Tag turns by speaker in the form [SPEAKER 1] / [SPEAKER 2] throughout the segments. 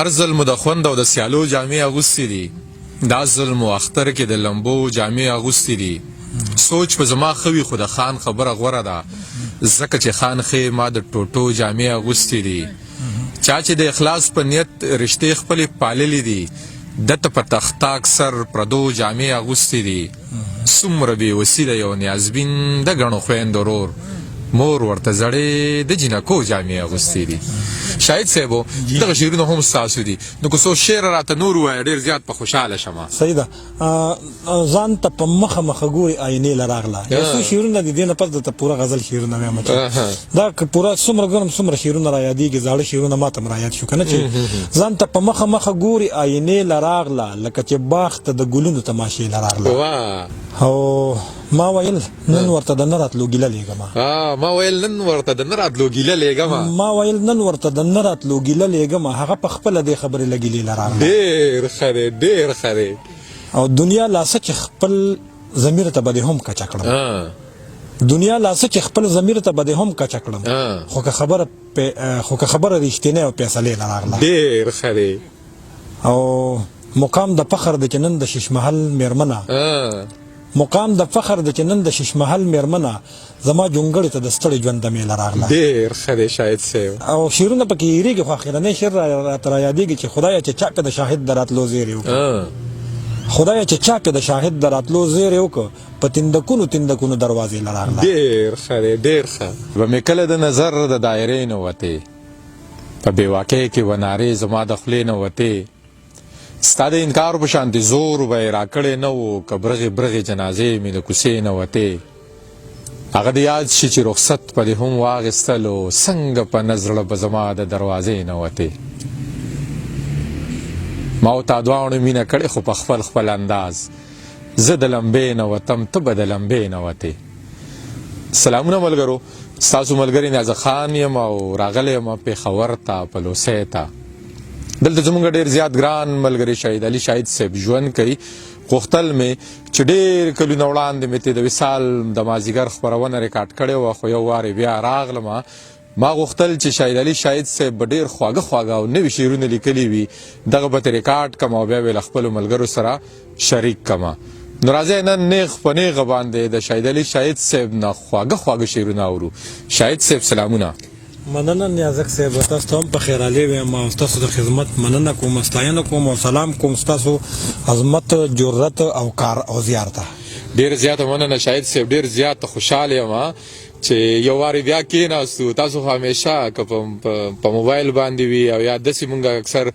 [SPEAKER 1] هر ظلم د خوند او د سیالو جامې اغوستې دي. دا ظلم و اختر کې د لمبو جامې اغوستې دي. سوچ په زما خوي خو د خان خبره غوره ده، ځکه چې خان خې ما د ټوټو جامې اغوستې دي. چا چې د اخلاص په نیت رشتې خپلې پاللې دي، دته په تخته اکثر پردو جامې اغوستې دي. څومره بې وسیله یو نیازبین د ګڼو خویندو ورور، مور ورته زړې د جنکو جامې اغوستې دي. شاهد صاحبو دغه شعرونه هم ستاسو دي، نو که څو شعر راته نور ووایه ډېر زیات په خوشحاله شمه.
[SPEAKER 2] صحیح ده. ځان ته په مخه مخه ګوري آینې له راغله. یو څو شعرونه دي، دې نه پس درته پوره غزل شعرونه وایم چې دا که پوره څومره ګورم څومره شعرونه را یادېږي، زاړه شعرونه ما ته هم را یاد شو که نه، چې ځان ته په مخه مخه ګوري آینې له راغله، لکه چې باغ ته د ګلونو تماشې له راغله. او ما ویل نن ورته د نه راتلو ګیله لېږمه.
[SPEAKER 1] ما ویل نن ورته د نه راتلو ګیله لېږمه.
[SPEAKER 2] ما ویل نن ورته د نه راتلو ګیله لېږمه، هغه په خپله دې خبرې له ګیلې له راغله.
[SPEAKER 1] ډېر ښه دی، ډېر ښه دی.
[SPEAKER 2] او دنیا لاسه چې خپل ضمیر ته به دې هم کچه کړم. دنیا لاسه چې خپل ضمیر ته به دې هم کچه کړم، خو که خبره رښتینې او فیصلې له راغله.
[SPEAKER 1] ډېر ښه دی.
[SPEAKER 2] او مقام د فخر د چې نن د ششمحل مېرمنه، مقام د فخر د چې نن د ششمحل مېرمنه، زما جونګړې ته د ستړي ژوند دمې له راغله.
[SPEAKER 1] ډېر ښه دی شاهد صاحب.
[SPEAKER 2] او شعرونه پکې هېرېږي، خو اخرنی شعر راته را یادېږي چې خدایه چې چا پې د شاهد د راتلو زیری وکړه، خدایه چې چا پې د شاهد د راتلو زیری وکړه، په تندکونو دروازې له راغله.
[SPEAKER 1] ډېر ښه دی، ډېر ښه. به مې کله د نظر د دایرې نه وتې، په بېواکۍ کې و نارې زما د خولې نه وتې. ستا د انکار په شانتې زور به یې راکړی نه و، که برغې برغې جنازې مې د کوڅې نه وتې. هغه د یاد شي چې رخصت په دې هم واخیستلو، څنګه په نه زړه به زما د دروازې نه وتې. ما او تا دواړو مینه کړې خو په خپل خپل انداز، زه د لمبې نه وتم ته به د لمبې نه وتې. سلامونه ملګرو، ستاسو ملګری نیازه خان یم او راغلی یم پېښور ته، پلوسی ته. دلته زمونږ ډېر زیات ګران ملګری شهید علي شاهد صاحب ژوند کوي. غوښتل مې چې ډېر کلونه وړاندې مې د وصال د مازدیګر خپرونه ریکارډ کړې وه، خو یو وارې بیا راغلمه. ما غوښتل چې شهید علي شاهد صاحب به ډېر خواږه او نوي شعرونه لیکلي وي، دغه به ترې ریکارډ کړم او بیا به له خپلو ملګرو سره شریک کړم. نو راځئ نن نیغ په نیغه باندې د شهید علي شاهد صاحب نه خواږه شعرونه اورو. شاهد صاحب سلامونه.
[SPEAKER 2] مننه نیازک صاحب، تاسو ته هم په خیرالي ویم او ستاسو د خدمت مننه کوم، ستاینه کوم او سلام کوم ستاسو عظمت، جرأت او کار او زیار ته.
[SPEAKER 1] ډېر زیاته مننه شاهد صاحب، ډېر زیات خوشحاله یم چې یو وارې بیا کېناستو. تاسو خو همیشه که په موبایل باندې وي او یا داسې مونږ اکثر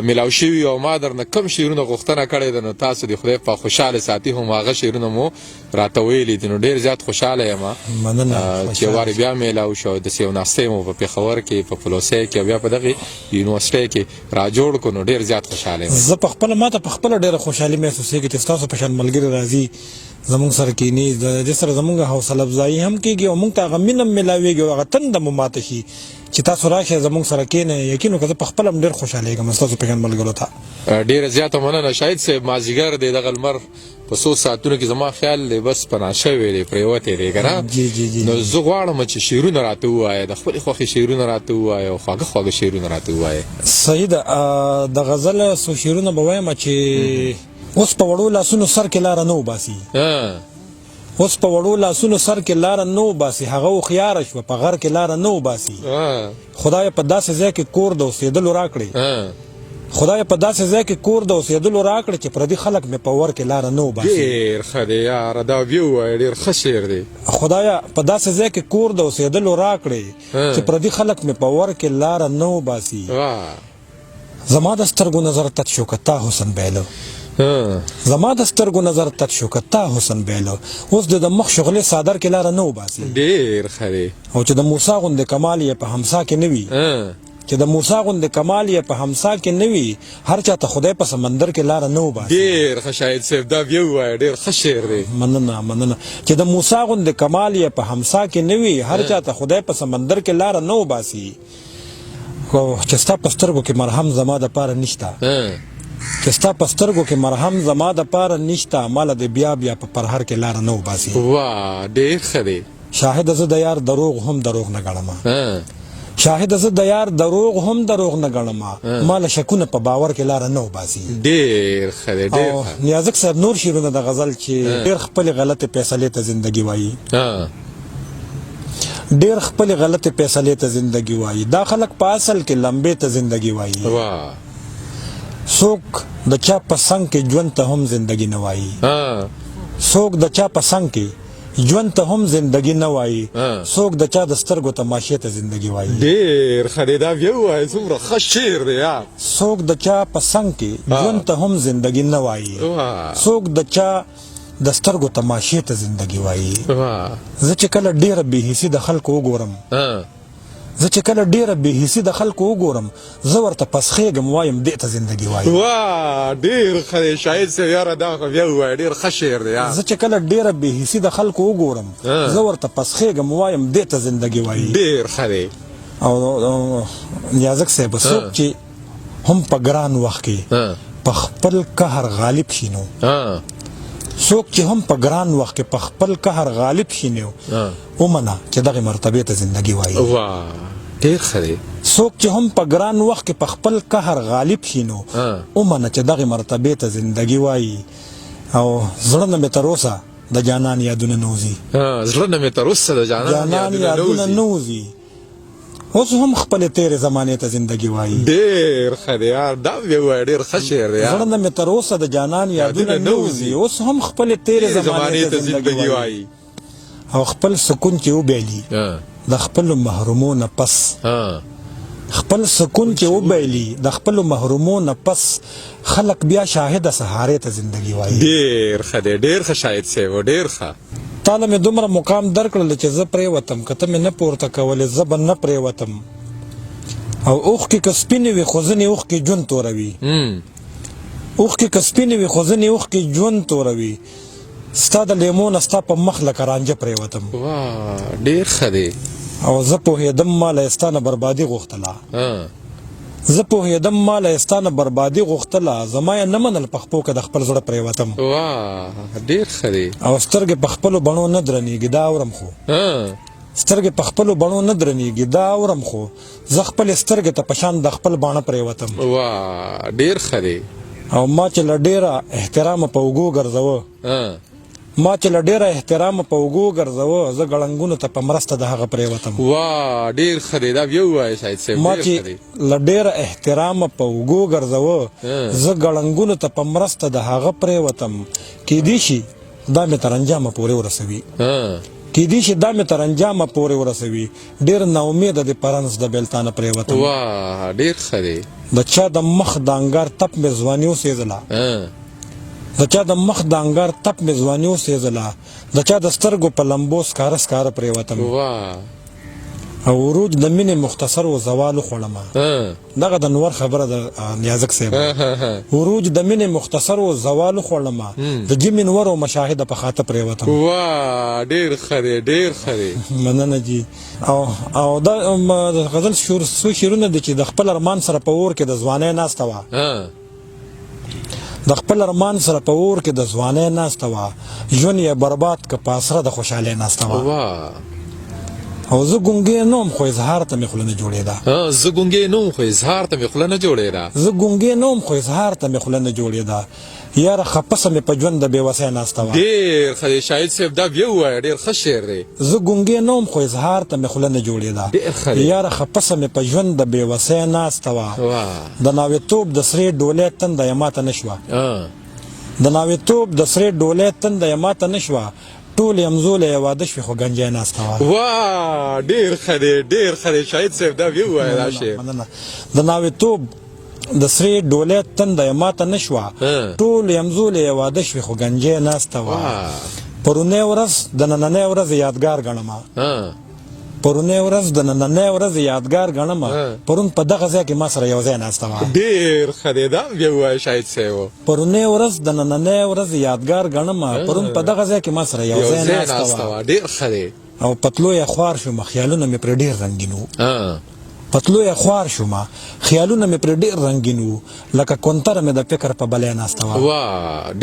[SPEAKER 1] میلاو شوي او ما درنه کم شعرونه غوښتنه کړې ده، نو تاسو د خدای په خوشحاله ساتي هم هغه شعرونه مو راته ویلي دي. نو ډېر زیات خوشحاله یم چې یو وارې بیا میلاو شو، داسې یو ناستې مو په پېښور کې، په پلوسی کې او بیا په دغې یونیورسټۍ کې را جوړ کړو. نو ډېر زیات خوشحاله یم.
[SPEAKER 2] زه په خپله ما ته په خپله ډېره خوشحالي محسوسېږي چې ستاسو په شان ملګري راځي زمونږ سره کینی، د دې سره زمونږ حوصله افزایي هم کېږي او مونږ ته هغه مینه هم میلاوېږي او هغه تنده مو ماته شي چې تاسو راشئ زمونږ سره کېنئ. یقین وکړه زه په خپله هم ډېر خوشحالېږم ستاسو په شان ملګرو ته.
[SPEAKER 1] ډېره زیاته مننه شاهد صاحب. مازدیګر دی، دغه لمر په څو ساعتونو کې زما خیال دی بس پناه شوی دی، پرېوتی دی که نه. نو زه غواړم چې شعرونه راته ووایه، د خپلې خوښې شعرونه راته ووایه او خواږه شعرونه راته ووایه.
[SPEAKER 2] صحیح ده. د غزل څو شعرونه به وایم چې اوس په وړو لاسونو سر کې لاره نه وباسي، اوس په وړو لاسونو سر کې لاره نه وباسي، هغه هوښیاره شوه په غر کې لاره نه وباسي. خدای په داسې ځای کې کور د اوسېدلو راکړې، خدای په داسې ځای کې کور د اوسېدلو راکړې چې پردي خلک مې په ور کې لاره نه وباسي.
[SPEAKER 1] ډېر ښه دی یاره، دا بیا ووایه، ډېر ښه شعر دی.
[SPEAKER 2] خدایه په داسې ځای کې کور د اوسېدلو راکړې چې پردي خلک مې په ور کې لاره نه وباسي. زما د سترګو نظر تت شو که تا حسن بیلو، زما د سترګو نظر تت شو که تا حسن بیلو، اوس د مخ شغلې صادر کې لاره نه وباسي.
[SPEAKER 1] ډېر ښه دی.
[SPEAKER 2] او چې د موسی غوندې کمال یې په همسا کې نه وي، چې د موسی غوندې کمال یې په همسا کې نه وي، هر چا ته خدای په سمندر کې لاره نه وباسي.
[SPEAKER 1] ډېر ښه شاهد صاحب، دا بیا ووایه، ډېر ښه شعر دی.
[SPEAKER 2] مننه. چې د موسی غوندې کمال یې په همسا کې نه وي، هر چا ته خدای په سمندر کې لاره نه وباسي. خو چې ستا په سترګو کې مرهم زما دپاره نشته، چې ستا په سترګو کې مرهم زما دپاره نشته، ماله د بیا په پرهر کې لاره نه وباسي.
[SPEAKER 1] واه ډېر ښه دی.
[SPEAKER 2] شاهد زه د یار دروغ هم دروغ نه ګڼم، شاهد زه د یار دروغ هم دروغ نه ګڼم ما له شکونه په باور کې لاره نه وباسي.
[SPEAKER 1] ډېر ښه دی ډېر
[SPEAKER 2] او
[SPEAKER 1] ښه.
[SPEAKER 2] نیازک صاحب نور شعرونه د غزل چې ډېر خپلې غلطې فیصلې ته زندګي وایي، ډېر خپلې غلطې فیصلې ته زندګي وایي. دا خلک په اصل کې لمبې ته زندګي وایي. څوک د چا په څنګ کې ژوند ته هم زندګي نه وایي، څوک د چا په څنګ کې ژوند ته هم زندگی نه وایي، څوک د چا د سترګو تماشې ته زندگی وایي.
[SPEAKER 1] ډېر ښه دی، دا بیا ووایه څومره ښه شعر دی.
[SPEAKER 2] څوک د چا په څنګ کې ژوند ته هم زندگی نه وایي، څوک د چا د سترګو تماشې ته زندگی وایي. زه چې کله ډېره بې حسي د خلکو وګورم، زه چې کله ډېره بې حسي د خلکو وګورم، زه ورته پسخېږم وایم دې ته زندګي وایي.
[SPEAKER 1] ډېر ښه دی شاهد صاحب، یاره دا خو بیا ووایه ډېر ښه شعر دی.
[SPEAKER 2] زه چې کله ډېره بې حسي د خلکو وګورم، زه ورته پسخېږم وایم دې ته زندګي وایي.
[SPEAKER 1] ډېر ښه دی.
[SPEAKER 2] او نیازک صاحب څوک چې هم په ګران وخت کې په خپل قهر غالب شي نو، څوک چې هم په ګران وخت کې په خپل قهر غالب شي نو ومنه چې دغه مرتبه ته زندگی وایي.
[SPEAKER 1] ډېر ښه دی.
[SPEAKER 2] څوک چې هم په ګران وخت کې په خپل قهر غالب شي نو ومنه چې دغه مرتبه ته زندگی وایي. او زړه نه مې تر اوسه د جانان یادونه نه وځي،
[SPEAKER 1] زړه نه مې تر اوسه د جانان
[SPEAKER 2] یادونه نه وځي. اوس هم خپلې تېرې زمانې ته زندگی وایي.
[SPEAKER 1] ډېر ښه دی یار، دا بیا ووایه ډېر ښه شعر دی.
[SPEAKER 2] زړه نه مې تر اوسه د جانان یادونه نه وځي، اوس هم خپلې تېرې زمانې ته زندگی وایي. او خپل سکون چې وبیلي د خپلو محرومو نه پس، خپل سکون چې وبیلي د خپلو محرومو نه پس، خلک بیا شاهده سهارې ته زندگی وایي.
[SPEAKER 1] ډېر ښه دی، ډېر ښه شاهد صاحب، ډېر ښه.
[SPEAKER 2] تاله مې دومره مقام درکړل چې زه پرېوتم، که ته مې نه پورته کولې زه به نه پرېوتم. او اوښکې که سپینې وي خو ځینې اوښکې ژوند توروي، اوښکې که سپینې وي خو ځینې اوښکې ژوند توروي. ستا د لیمو نه ستا په مخ لکه رانجه پرېوتم.
[SPEAKER 1] ډېر ښه دی.
[SPEAKER 2] او زه پوهېدم ما له ستا نه بربادي غوښتله، زه پوهېدم ما له ستا نه بربادي غوښتله، زما یې نه منل پخپو که د خپل زړه پرېوتم.
[SPEAKER 1] ډېر ښه دی.
[SPEAKER 2] او سترګې په خپلو بڼو نه درنېږي دا اورم خو، سترګې په خپلو بڼو نه درنېږي دا اورم خو، زه خپلې سترګې ته په شان د خپل باڼه پرېوتم.
[SPEAKER 1] ډېر ښه دی.
[SPEAKER 2] او ما چې له ډېره احترامه په اوږو ګرځوه، ما چې له ډېره احترامه په اوږو ګرځوه، زه ګړنګونو ته په مرسته د هغه پرېوتم.
[SPEAKER 1] ډېر ښه دی، دا بیا ووایه شاهد صاحب.
[SPEAKER 2] ما چې له ډېره احترامه په اوږو ګرځوه، زه ګړنګونو ته په مرسته د هغه پرېوتم. کیدای شي دا مې تر انجامه پورې ورسوي، کیدای شي دا مې تر انجامه پورې ورسوي. ډېر ناامیده د پرنس د بېلتانه پرېوتم.
[SPEAKER 1] ډېر ښه دی.
[SPEAKER 2] د چا د مخ د انګار تپ مې ځواني وسېزله، د چا د مخ د انګار تپ مې ځواني وسېزله، د چا د سترګو په لمبو سکاره سکاره پرېوتم. او وروج د مینې مختصر و زوال وخوړمه، دغه د نور خبره د نیازک صاحب. وروج د مینې مختصر و زوال وخوړمه، د جمې نور و مشاهده په خاطر پرېوتم.
[SPEAKER 1] ډېر ښه دی، ډېر ښه دی.
[SPEAKER 2] مننه جي. او دا غزل څو شعرونه دي چې د خپل ارمان سره په اور کې د ځوانۍ ناسته وه، د خپل ارمان سره په اور کې د ځوانۍ ناسته وه، ژوند یې برباد که په اسره د خوشحالۍ ناسته وه. او زه ګونګې نه وم خو اظهار ته مې خوله نه جوړېده،
[SPEAKER 1] زه ګونګې نه وم خو اظهار ته مې خوله نه جوړېده،
[SPEAKER 2] زه ګونګې نه وم خو اظهار ته مې خوله نه جوړېده. یاره خپسه مې په ژوند د بېوسۍ ناسته وه.
[SPEAKER 1] ډېر ښه دی شاهد صاحب، دا بیا ووایه ډېر ښه شعر دی.
[SPEAKER 2] زه ګونګې نه وم خو اظهار ته مې خوله نه جوړېده، یاره خپسه مې په ژوند د بېوسۍ ناسته وه. د ناوېتوب د سرې ډولۍ تنده یې ماته نه شوه، د ناوېتوب د سرې ډولۍ تنده یې ماته نه شوه، ټول یمزوله یې واده شوې خو ګنجی ناسته وه.
[SPEAKER 1] ډېر ښه دی، ډېر ښه دی شاهد صاحب، دا بیا ووایه دا شعر.
[SPEAKER 2] د ناوېتوب د سرې ډولۍ تنده یې ماته نه شوه، ټول یمزوله یې واده شوې خو ګنجی ناسته وه. پرونۍ ورځ د نننۍ ورځ یادګار ګڼمه، پرونۍ ورځ د نننۍ ورځ یادګار ګڼمه، پرون په دغه ځای کې ما سره یو ځای ناسته وه.
[SPEAKER 1] ډېر ښه دی، دا بیا ووایه شاهد صاحب.
[SPEAKER 2] پرونۍ ورځ د نننۍ ورځ یادګار ګڼمه، پرون په دغه ځای کې ما سره یو ځای ناسته وه.
[SPEAKER 1] ډېر ښه دی.
[SPEAKER 2] او پتلو یې خوار شوم، خیالونه مې پرې ډېر رنګین وو، پتلو یې خوار شوم، خیالونه مې پرې ډېر رنګین وو، لکه کونتره مې د فکر په بلۍ ناسته وه.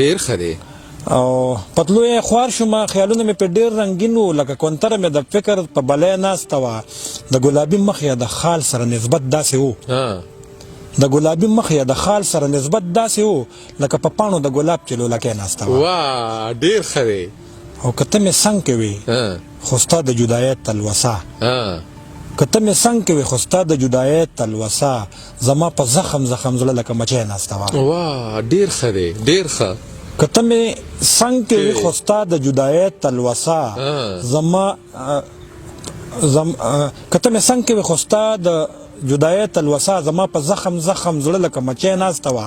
[SPEAKER 1] ډېر ښه دی.
[SPEAKER 2] او پتلو یې خوار شوم خیالونه مې په ډېر رنګین وو لکه کونتره مې د فکر په بلای ناسته وه د ګلابي مخ یې د خال سره نسبت داسې و د ګلابي مخ یې د خال سره نسبت داسې و لکه په پاڼو د ګلاب چې لولکۍ ناسته وه
[SPEAKER 1] واه ډېر ښه دی
[SPEAKER 2] او که ته مې څنګ کې وې خو ستا د جدایۍ تلوسه که ته مې څنګ کې وې خو ستا د جدایۍ تلوسه زما په زخم زخم زړه لکه مچۍ ناسته وه
[SPEAKER 1] واه ډېر ښه دی ډېر ښه
[SPEAKER 2] که ته مې څنګ کې وې خو ستا د جدایۍ تلوسه زما که ته مې څنګ کې وې خو ستا د جدایۍ تلوسه زما په زخم زخم زړه لکه مچۍ ناسته وه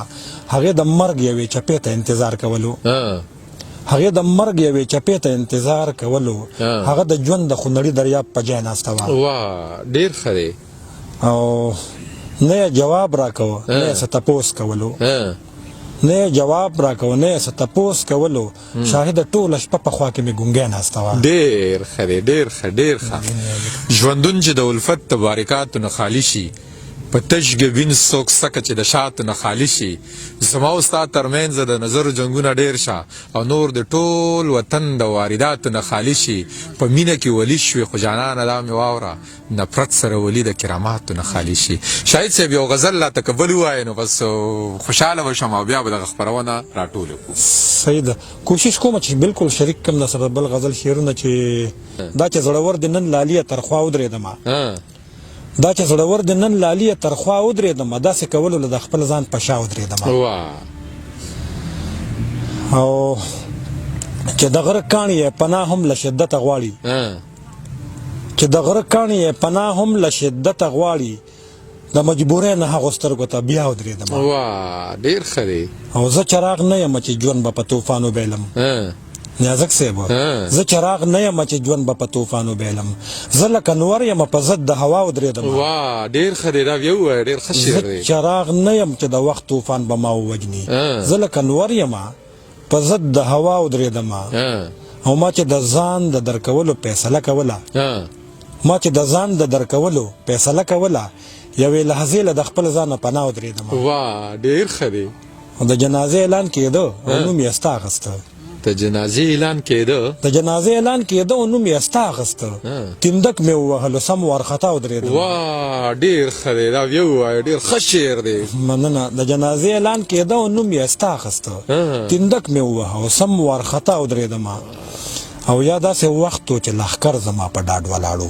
[SPEAKER 2] هغې د مرګ یوې چپې ته انتظار کولو هغې د مرګ یوې چپې ته انتظار کولو هغه د ژوند د خونړي دریاب په ځای ناسته وه
[SPEAKER 1] واه ډېر ښه دی
[SPEAKER 2] او نه یې جواب راکوه نه یې څه تپوس کولو نه یې جواب راکوه نه یې څه تپوس کولو شاهده ټوله شپه په خوا کې مې ګونګی ناسته وه
[SPEAKER 1] ډېر ښه دی ډېر ښه ډېر ښه ژوندون چې د الفت تبارکاتو نه خالي شي په تش ګبین څوک سکه چې د شاتو نه خالي شي زما او ستا ترمنځ د نظر جنګونه ډېر شه او نور د ټول وطن د وارداتو نه خالي شي په مینه کې ولی شوې خو جانانه دا مې واوره نفرت سره ولی د کراماتو نه خالي شي شاید صاحب یو غزل لا تکبل ووایې نو بس خوشحاله به شم او بیا به دغه خپرونه راټوله کړو
[SPEAKER 2] صحیح ده کوشش کوم چې بالکل شریک کم در سره بل غزل شعرونه چې دا چې زړور د نن لالیه ترخوا ودرېدمه دا چې زړور د نن لالیه ترخوا ودرېدمه داسې کولو له د خپل ځان په شا ودرېدمه او چې د غره کاڼي یې پناه هم له شدته غواړي چې د غره کاڼي یې پناه هم له شدته غواړي د مجبورۍ نه هغو سترګو ته بیا ودرېدمه
[SPEAKER 1] واه ډېر ښه دی
[SPEAKER 2] او زه چراغ نه یم چې ژوند به په طوفان وبیلم نیازک صاحب زه چراغ نه یم چې ژوند به په طوفان وبیلم زه لکه نور یم په ضد د هوا ودرېدم
[SPEAKER 1] واه ډېر ښه دی دا بیا ووایه ډېر ښه شعر دی
[SPEAKER 2] زه چراغ نه یم چې د وخت طوفان به ما ووجني زه لکه نور یم په ضد د هوا ودرېدم او ما چې د ځان د درکولو فیصله کوله ما چې د ځان د درکولو فیصله کوله یوې لحظې له د خپل ځانه پناه ودرېدم
[SPEAKER 1] واه ډېر ښه دی
[SPEAKER 2] او د جنازې اعلان کېده او نوم یې ستا اخسته
[SPEAKER 1] د جنازې اعلان کېده
[SPEAKER 2] د جنازې اعلان کېده او نوم یې ستا اخسته تندک مې ووهلو سم وارخطا ودرېدم
[SPEAKER 1] واه ډېر ښه دی دا بیا ووایه ډېر ښه شعر دی
[SPEAKER 2] مننه د جنازې اعلان کېده او نوم یې ستا اخسته تندک مې ووهه او سم وارخطا ودرېدم او یا داسې وخت و چې لښکر زما په ډاډ ولاړو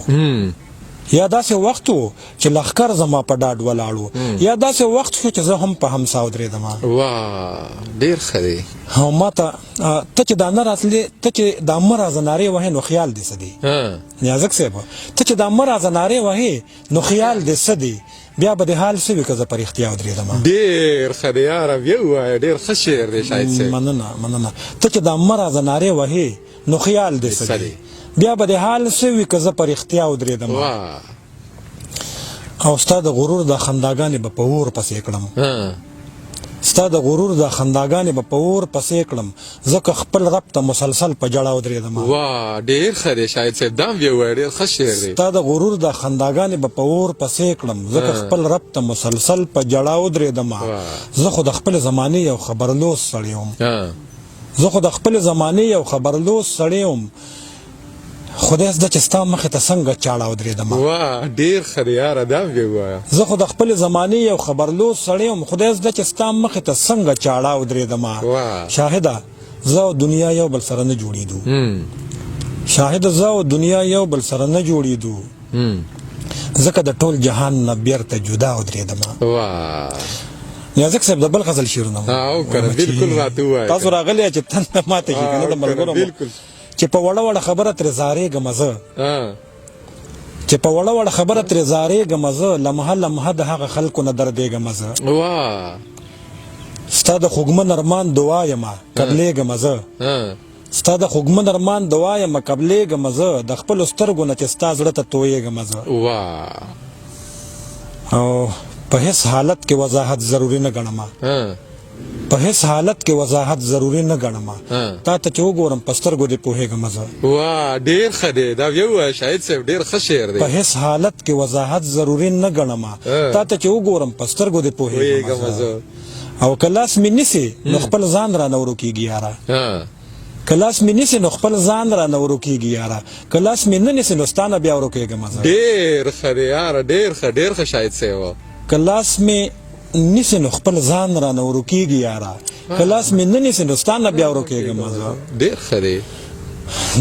[SPEAKER 2] یا داسې وخت و چې لښکر زما په ډاډ ولاړو یا داسې وخت شو چې زه هم په همسا ودرېدم
[SPEAKER 1] واه ډېر ښه دی
[SPEAKER 2] او ما ته چې دا نه راتلې ته چې دا مه راځه نارې وهې نو خیال دې څه دی نیازک صاحب ته چې دا مه راځه نارې وهې نو خیال دې څه دی بیا به دې حال څه وي که زه په رښتیا ودرېدم
[SPEAKER 1] ډېر ښه دی یاره بیا ووایه ډېر ښه شعر دی شاید صاحب
[SPEAKER 2] مننه ته چې دا مه راځه نارې وهې نو خیال دې څه دی بیا به د حال څه وي که زه په رښتیا ودرېدم او ستا د غرور د خنداګانې به په اور پسې کړم ستا د غرور د خنداګانې به په اور پسې کړم ځکه خپل رب ته مسلسل په ژړا ودرېدم
[SPEAKER 1] واه ډېر ښه دی شاید صاحب دا هم بیا ووایه ډېر ښه شعر دی
[SPEAKER 2] ستا د غرور د خنداګانې به په اور پسې کړم ځکه خپل رب ته مسلسل په ژړا ودرېدم زه خو د خپل زمانې یو خبرلوس سړی وم زه خو د خپل زمانې یو خبرلوس سړی وم خدای زده چې ستا مخې ته څنګه چاړه ودرېدم
[SPEAKER 1] واه ډېر ښه دی یاره دا هم بیا ووایه
[SPEAKER 2] زه خو د خپل زمانې یو خبرلوس سړی وم خدای زده چې ستا مخې ته څنګه چاړه ودرېدم شاهده زه او دنیا یو بل سره نه جوړېدو شاهده زه او دنیا یو بل سره نه جوړېدو ځکه د ټول جهان نه بیرته جدا ودرېدم نیازک صاحب د بل غزل شعرونه
[SPEAKER 1] او کنه بالکل راته ووایه
[SPEAKER 2] تاسو راغلی چې تنده ماته شي کنه د ملګرو
[SPEAKER 1] بالکل
[SPEAKER 2] چې په وړه وړه خبره ترې زارېږم زه چې په وړه وړه خبره ترې زارېږم زه لمحه لمحه د هغه خلکو نه دردېږم زه ستا د خوږمن ارمان دعا یمه قبلېږم زه ستا د خوږمن ارمان دعا یمه قبلېږم زه د خپلو سترګو نه چې ستا زړه ته تویېږم زه او په هیڅ حالت کې وضاحت ضروري نه ګڼم په هیڅ حالت کې وضاحت ضروري نه ګڼم تا ته چې وګورم په سترګو دې پوهېږم زه
[SPEAKER 1] واه ډېر ښه دی دا بیا ووایه شاهد صاحب ډېر ښه شعر دی
[SPEAKER 2] په هیڅ حالت کې وضاحت ضروري نه ګڼم تا ته چې وګورم په سترګو دې پوهېږم زه او که لاس مې نیسې نو خپل ځان رانه ورو کېږي یاره کلاس مې نیسي نو خپل ځان را نه ورکېږي یاره کلاس مې نه نیسي نو ستا نه بیا ورکېږم زه
[SPEAKER 1] ډېر ښه دی یاره ډېر ښه شاهد صاحب
[SPEAKER 2] کلاس مې نیسي نو خپل ځان را نه ورکېږي یاره کلاس مې نه نیسي نو ستا نه بیا ورکېږم زه
[SPEAKER 1] ډېر ښه دی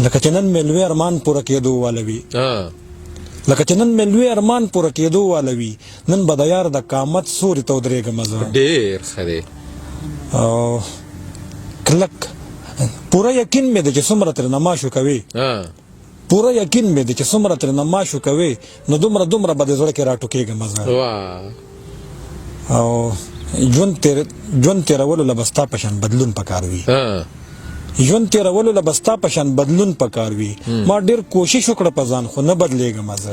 [SPEAKER 2] لکه چې نن مې لوی ارمان پوره کېدو والوي لکه چې نن مې لوی ارمان پوره کېدو والوي نن به د یار د قامت سوري ته ودرېږم زه
[SPEAKER 1] ډېر ښه دی
[SPEAKER 2] او کلک پوره یقین مې دی چې څومره ترې نماشو کوي پوره یقین مې دی چې څومره ترې نماشو کوي نو دومره به د زړه کې راټوکېږم زه او ژوند تېرولو له به ستا په شان بدلون پکار وي ژوند تېرولو له به ستا په شان بدلون پکار وي ما ډېر کوشش وکړه په ځان خو نه بدلېږم زه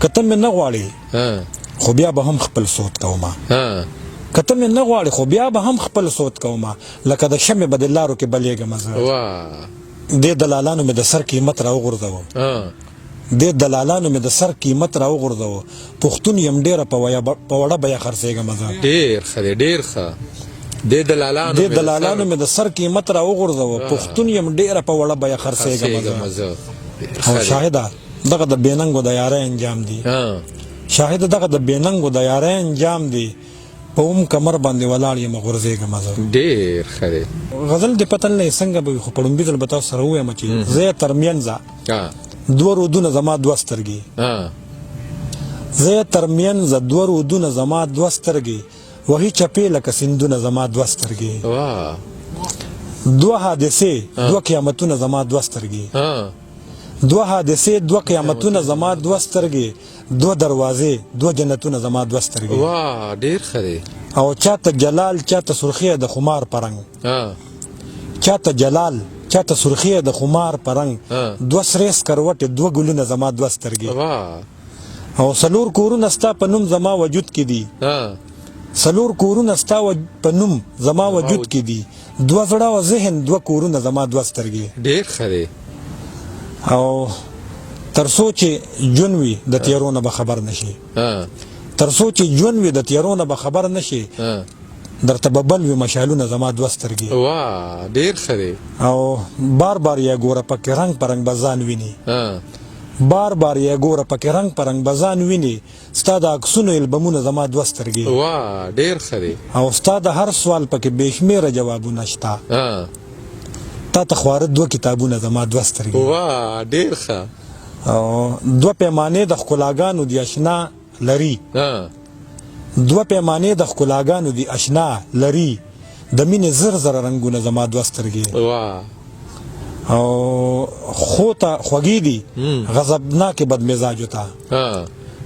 [SPEAKER 2] که ته مې نه غواړې خو بیا به هم خپل سود کومه که ته مې نه غواړې خو بیا به هم خپل سود کومه لکه د شمې به د لارو کې بلېږم زه دې دلالانو مې د سر قیمت راوغورځوه دې دلالانو مې د سر قیمت راوغورځوه پښتون یم ډېره په وړه بیه خرڅېږم زه
[SPEAKER 1] ډېر ښه دی ډېر ښه دې دلالانو مې د سر قیمت راوغورځوه پښتون یم ډېره په وړه بیه خرڅېږم زه او شاهده دغه د بېننګو د یارۍ انجام دی شاهده دغه د بېننګو د یارۍ انجام دی په اوم کمر باندې ولاړ یم غورځېږم زه ډېر ښه دی
[SPEAKER 2] غزل دې پته نه څنګه به وي خو په لومبي ځل به تاسو سره ووایم چې زه یې تر منځه دوه رودونه زما دوه سترګې زه یې تر منځه دوه رودونه زما دوه سترګې وهي چپې لکه سیندونه زما دوه سترګې دوه حادثې دوه قیامتونه زما دوه سترګې دوه حادثې دوه قیامتونه زما دوه سترګې دوه دروازې دوه جنتونه زما دوه سترګې
[SPEAKER 1] ډېر ښه دی
[SPEAKER 2] او چاته جلال چاته سرخیه د خمار پرنګ چاته جلال چاته سرخیه د خمار پرنګ دوه سرې سکروټې دوه ګلونه زما دوه سترګې او څلور کورونه ستا په نوم زما وجود کې دي څلور کورونه ستا په نوم زما وجود کې دي دوه زړه او ذهن دوه کورونه زما دوه سترګې
[SPEAKER 1] ډېر ښه دی
[SPEAKER 2] او تر څو چې ژوند وي د تیارو نه به خبر نشي تر څو چې ژوند وي د تیارو نه به خبر نشي درته به بل وي مشالونه زما دوه سترګې
[SPEAKER 1] ډېر ښه دی
[SPEAKER 2] او بار بار یې ګوره پکې رنګ په رنګ به ځان ویني بار بار یې ګوره پکې رنګ په رنګ به ځان ویني ستا د عکسونو البمونه زما دوه سترګې
[SPEAKER 1] ډېر ښه دی
[SPEAKER 2] او ستا د هر سوال پکې بې شمېره جوابونه شته تا ته خواره دوه کتابونه زما دوه سترګې
[SPEAKER 1] ډېر ښه
[SPEAKER 2] او دوه پیمانې د ښکلاګانو دی اشنا لري دوه پیمانې د ښکلاګانو دی اشنا لري د مینې زر زر رنګونه زما دوه سترګې او خو ته خوږې دي غضبناکې بدمزاجو ته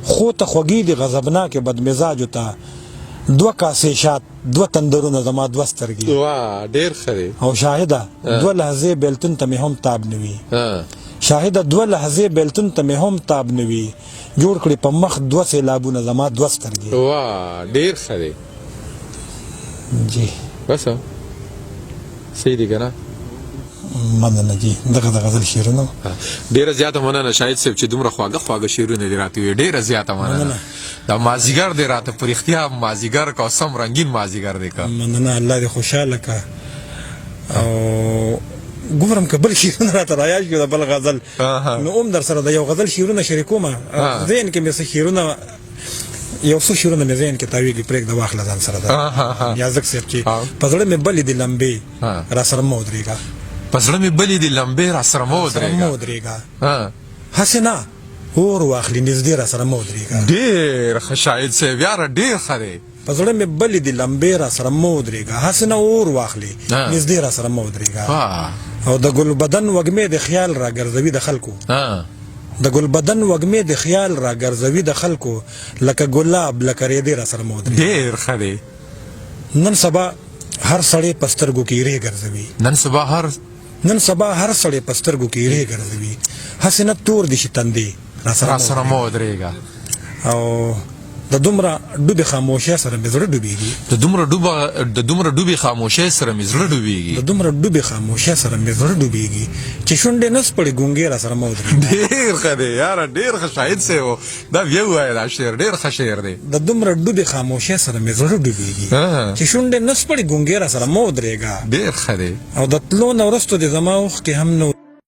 [SPEAKER 2] خو ته خوږې دي غضبناکې بدمزاجو ته دوه کاسې شات دوه تندرونه زما دوه سترګې
[SPEAKER 1] ډېر ښه دی
[SPEAKER 2] او شاهده دوه لحظې بیلتون ته مې هم تاب نه وي شاهده دوه لحظې بیلتون ته مې هم تاب نه وي جوړ کړي په مخ دوه سیلابونه زما دوه سترګې
[SPEAKER 1] ډېر ښه دی
[SPEAKER 2] جی
[SPEAKER 1] بس صحیح دی که نه
[SPEAKER 2] مننه جی دغه د غزل شعرونه
[SPEAKER 1] ډېره زیاته مننه شاهد صاحب چې دومره خواږه شعرونه دې راته وویل ډېره زیاته مننه دا مازدیګر دې راته په رښتیا مازدیګر که سم رنګین مازدیګر دی که
[SPEAKER 2] مننه الله دې خوشحاله که او ګورم که بل شعرونه راته رایاد شي د بل غزل نو هم در سره د یو غزل شعرونه شریکومه ذهن کې مې څه شعرونه یو څو شعرونه مې ذهن کې تاویږي پرېږده واخله ځان سره ده یازک صاحب چې په زړه مې بلې دي لمبې را سره مه ودرېږه
[SPEAKER 1] په زړه مې بلې دي لمبې را سره مه
[SPEAKER 2] ودرېږه هسې نه اور واخلي نږدې را سره مه ودرېږه
[SPEAKER 1] ډېر ښه شاهد صاحب یاره ډېر ښه دی
[SPEAKER 2] په زړه مې بلې دي لمبې را سره مه ودرېږه هسې نه اور واخلي نږدې را سره مه ودرېږه او د ګل بدن وږمې د خیال را ګرځوي د خلکو د ګل بدن وږمې د خیال را ګرځوي د خلکو لکه ګلاب لکه ریدې را سره مه ودرېږه
[SPEAKER 1] ډېر ښه دی
[SPEAKER 2] نن سبا هر سړی په سترګو کې ایرې ګرځوي نن سبا هر سړی په سترګو کې ایرې ګرځوي هسې نه تور دي شي تندې را سره مه
[SPEAKER 1] ودرېږه
[SPEAKER 2] او د دومره ډوبې خاموشۍ سره مې زړه ډوبېږي
[SPEAKER 1] د دومره ډوبې خاموشۍ سره مې زړه ډوبېږي
[SPEAKER 2] د دومره ډوبې خاموشۍ سره مې زړه ډوبېږي چې شونډې نه سپړې ګونګې را سره مه ودرېږي.
[SPEAKER 1] ډېر ښه دی یاره، ډېر ښه شاهد صاحب و. دا بیا ووایه دا شعر ډېر ښه شعر دی.
[SPEAKER 2] د دومره ډوبې خاموشۍ سره مې زړه ډوبېږي چې شونډې نه سپړې ګونګې را سره مه ودرېږه.
[SPEAKER 1] ډېر ښه دی.
[SPEAKER 2] او د تلو نه وروسته دې زما اوښکې هم نه